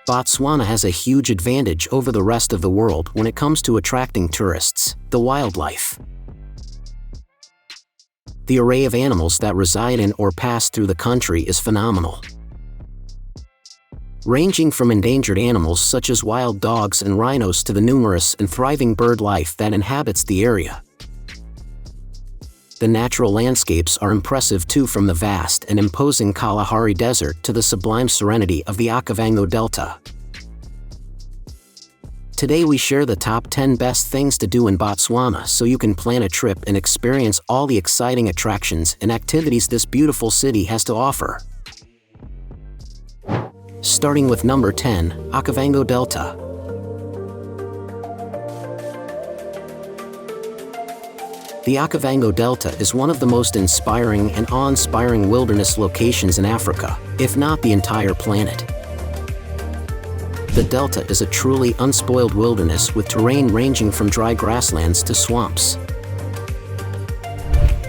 Botswana has a huge advantage over the rest of the world when it comes to attracting tourists: the wildlife. The array of animals that reside in or pass through the country is phenomenal. Ranging from endangered animals such as wild dogs and rhinos to the numerous and thriving bird life that inhabits the area. The natural landscapes are impressive too, from the vast and imposing Kalahari Desert to the sublime serenity of the Okavango Delta. Today we share the top 10 best things to do in Botswana so you can plan a trip and experience all the exciting attractions and activities this beautiful city has to offer. Starting with number 10, Okavango Delta. The Okavango Delta is one of the most inspiring and awe-inspiring wilderness locations in Africa, if not the entire planet. The Delta is a truly unspoiled wilderness with terrain ranging from dry grasslands to swamps.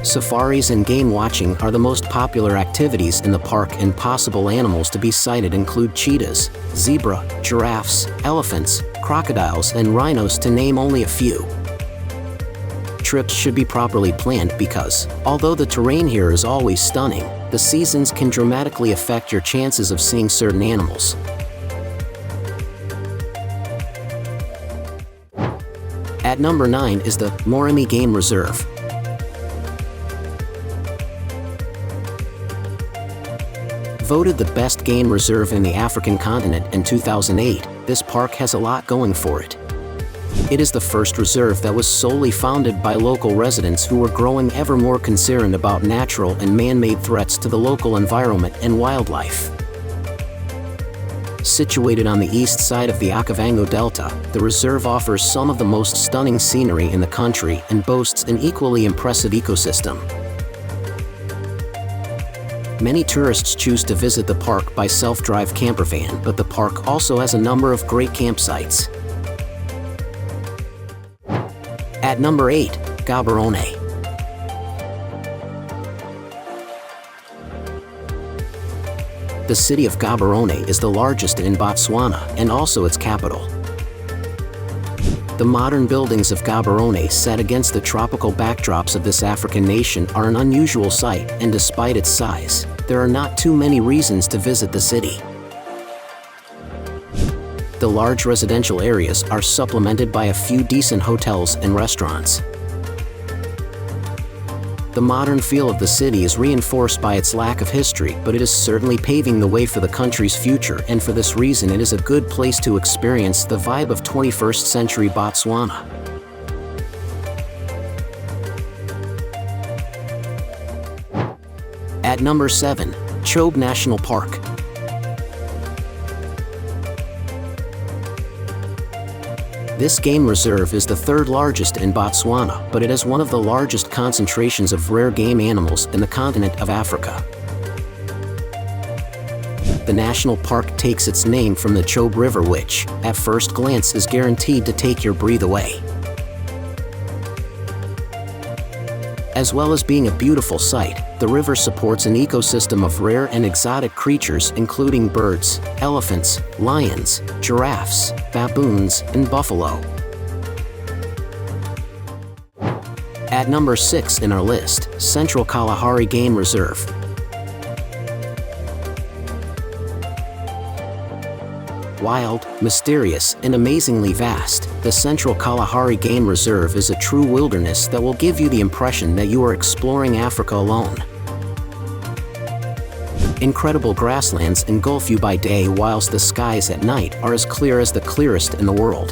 Safaris and game watching are the most popular activities in the park, and possible animals to be sighted include cheetahs, zebra, giraffes, elephants, crocodiles, and rhinos, to name only a few. Trips should be properly planned because, although the terrain here is always stunning, the seasons can dramatically affect your chances of seeing certain animals. At number 9 is the Moremi Game Reserve. Voted the best game reserve in the African continent in 2008, this park has a lot going for it. It is the first reserve that was solely founded by local residents who were growing ever more concerned about natural and man-made threats to the local environment and wildlife. Situated on the east side of the Okavango Delta, the reserve offers some of the most stunning scenery in the country and boasts an equally impressive ecosystem. Many tourists choose to visit the park by self-drive campervan, but the park also has a number of great campsites. At number 8, Gaborone. The city of Gaborone is the largest in Botswana and also its capital. The modern buildings of Gaborone, set against the tropical backdrops of this African nation, are an unusual sight, and despite its size, there are not too many reasons to visit the city. The large residential areas are supplemented by a few decent hotels and restaurants. The modern feel of the city is reinforced by its lack of history, but it is certainly paving the way for the country's future, and for this reason it is a good place to experience the vibe of 21st century Botswana. At number 7, Chobe National Park. This game reserve is the third largest in Botswana, but it has one of the largest concentrations of rare game animals in the continent of Africa. The national park takes its name from the Chobe River, which, at first glance, is guaranteed to take your breath away. As well as being a beautiful sight, the river supports an ecosystem of rare and exotic creatures including birds, elephants, lions, giraffes, baboons, and buffalo. At number 6 in our list, Central Kalahari Game Reserve. Wild, mysterious, and amazingly vast, the Central Kalahari Game Reserve is a true wilderness that will give you the impression that you are exploring Africa alone. Incredible grasslands engulf you by day, whilst the skies at night are as clear as the clearest in the world.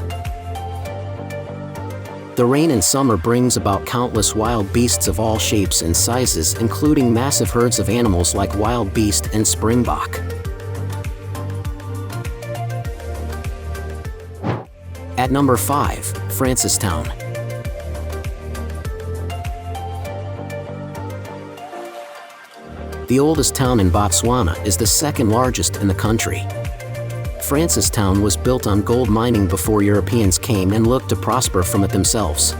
The rain in summer brings about countless wild beasts of all shapes and sizes, including massive herds of animals like wild beast and springbok. At number 5, Francistown. The oldest town in Botswana is the second largest in the country. Francistown was built on gold mining before Europeans came and looked to prosper from it themselves.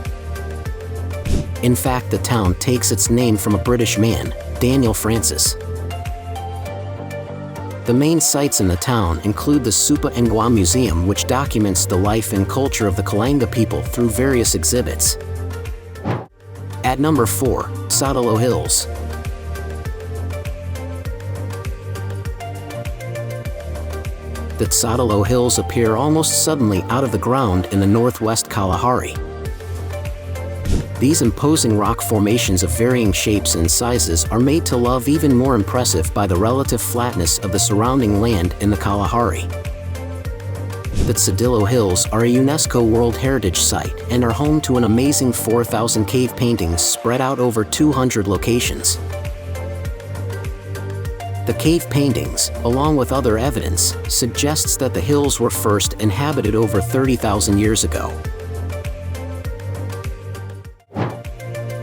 In fact, the town takes its name from a British man, Daniel Francis. The main sites in the town include the Supa Ngwa Museum, which documents the life and culture of the Kalanga people through various exhibits. At number 4, Tsodilo Hills. The Tsodilo Hills appear almost suddenly out of the ground in the northwest Kalahari. These imposing rock formations of varying shapes and sizes are made to love even more impressive by the relative flatness of the surrounding land in the Kalahari. The Tsodilo Hills are a UNESCO World Heritage Site and are home to an amazing 4,000 cave paintings spread out over 200 locations. The cave paintings, along with other evidence, suggests that the hills were first inhabited over 30,000 years ago.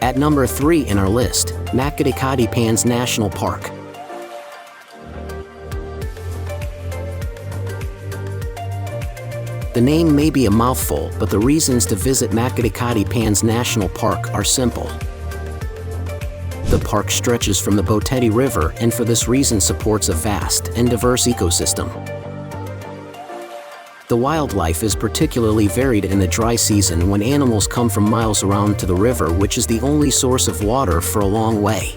At number 3 in our list, Makgadikgadi National Park. The name may be a mouthful, but the reasons to visit Makgadikgadi National Park are simple. The park stretches from the Botswana River and for this reason supports a vast and diverse ecosystem. The wildlife is particularly varied in the dry season when animals come from miles around to the river, which is the only source of water for a long way.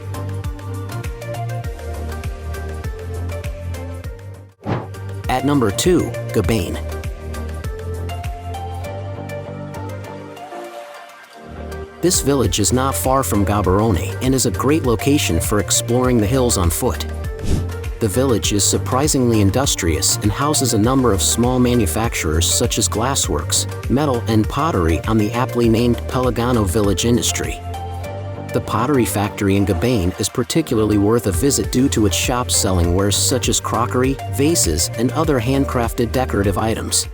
At number 2, Gabane. This village is not far from Gaborone and is a great location for exploring the hills on foot. The village is surprisingly industrious and houses a number of small manufacturers such as glassworks, metal and pottery on the aptly named Pelagano Village Industry. The pottery factory in Gabane is particularly worth a visit due to its shops selling wares such as crockery, vases, and other handcrafted decorative items.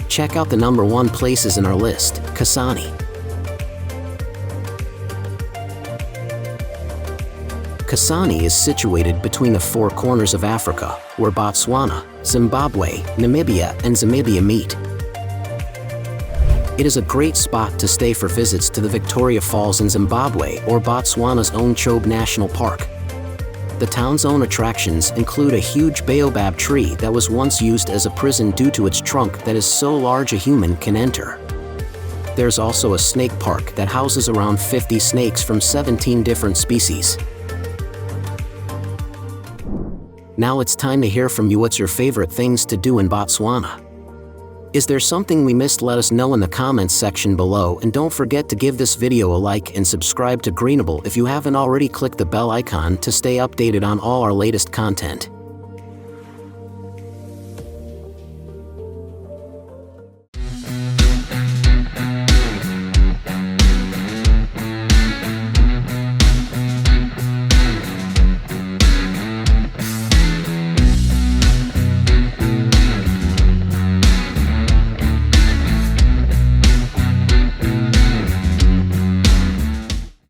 Check out the number 1 places in our list, Kasane. Kasane is situated between the 4 corners of Africa, where Botswana, Zimbabwe, Namibia, and Zambia meet. It is a great spot to stay for visits to the Victoria Falls in Zimbabwe or Botswana's own Chobe National Park. The town's own attractions include a huge baobab tree that was once used as a prison due to its trunk that is so large a human can enter. There's also a snake park that houses around 50 snakes from 17 different species. Now it's time to hear from you. What's your favorite things to do in Botswana? Is there something we missed? Let us know in the comments section below, and don't forget to give this video a like and subscribe to Greenable if you haven't already. Click the bell icon to stay updated on all our latest content.